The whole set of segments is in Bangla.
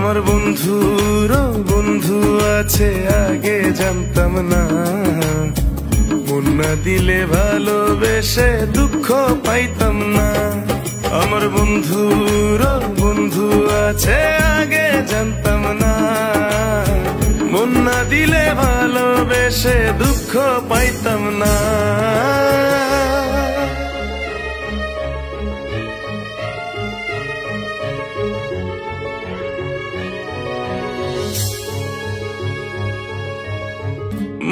আমার বন্ধুরও বন্ধু আছে আগে জানতাম না, মন না দিলে ভালোবেসে দুঃখ পাইতাম না। আমার বন্ধুরও বন্ধু আছে আগে জানতাম না, মন না দিলে ভালোবেসে দুঃখ পাইতাম না।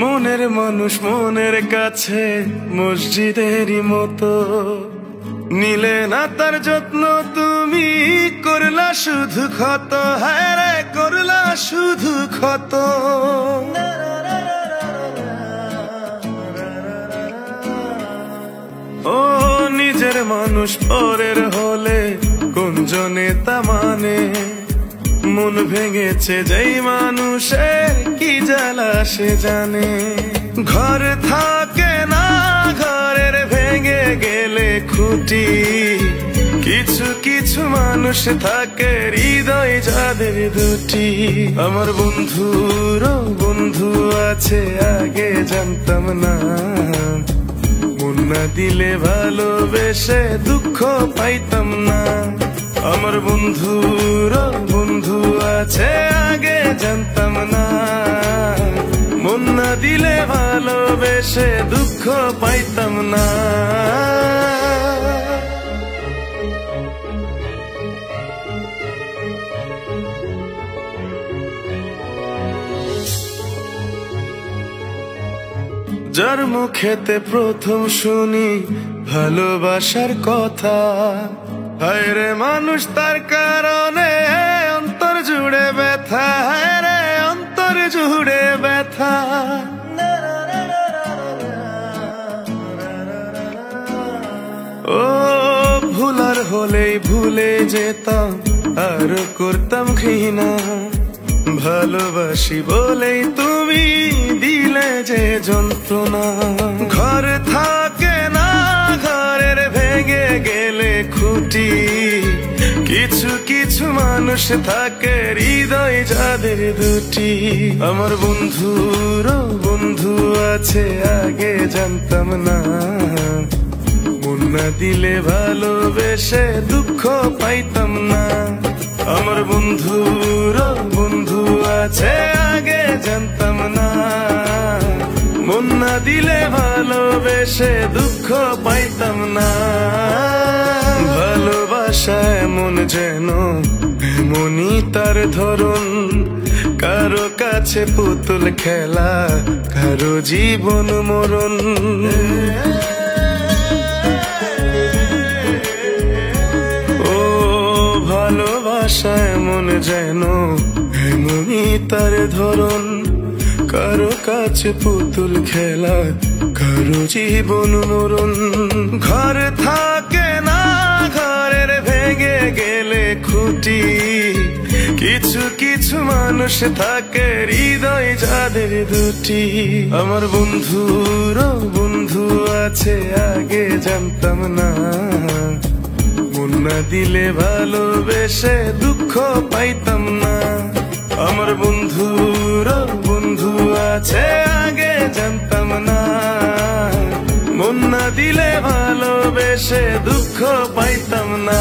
মনের মানুষ মনের কাছে মসজিদেরই মতো, নিলে না তার যত্ন তুমি করলা শুধু ক্ষত, হায় রে করলা শুধু ক্ষত। ও নিজের মানুষ পরের হলে কোন জনে তা মানে, মন ভেঙেছে যেই মানুষের কি জ্বালা সে জানে। ঘর থাকে না ঘরের ভেঙে গেলে খুঁটি, কিছু কিছু মানুষ থাকে হৃদয় যাদের দুটি। আমার বন্ধুরও বন্ধু আছে আগে জানতাম না, মন না দিলে ভালোবেসে দুঃখ পাইতাম না। আমার বন্ধুরও বন্ধু আছে আগে জানতাম না, মন না দিলে ভালোবেসে দুঃখ পাইতাম না। যার মুখেতে প্রথম শুনি ভালোবাসার কথা, হায় রে মানুষ তার কারণে অন্তর জুড়ে ব্যথা, হায় রে অন্তর জুড়ে ব্যথা। ও ভুলার হলেই ভুলে যেতাম আর করতাম ঘৃণা, ভালোবাসি বলেই তুমি দিলে যে যন্ত্রণা। ঘর থাকে না ঘরের ভেঙে গেলে খুঁটি, কিছু কিছু মানুষ থাকে হৃদয় যাদের দুটি। আমার বন্ধুরও বন্ধু আছে আগে জানতাম না, মন না দিলে ভালোবেসে দুঃখ পাইতাম না। আমার বন্ধুরও বন্ধু আছে আগে জানতাম না, মন না দিলে ভালোবেসে দুঃখ পাইতাম না। ভালোবাসা এমন যেন এমনই তার ধরন, কারো কাছে পুতুল খেলা কারো জীবন মরণ। ও ভালোবাসা এমন যেন এমনই তার ধরন, কারো কাছে পুতুল খেলা কারো জীবন মরণ। ঘর থাকে না ঘরের ভেঙে গেলে খুঁটি, কিছু কিছু মানুষ থাকে হৃদয় যাদের দুটি। আমার বন্ধুরও বন্ধু আছে আগে জানতাম না, মন না দিলে ভালোবেসে দুঃখ পাইতাম না। আমার বন্ধুরও বন্ধু আছে আগে জানতাম না, মন না দিলে ভালোবেসে দুঃখ পাইতাম না।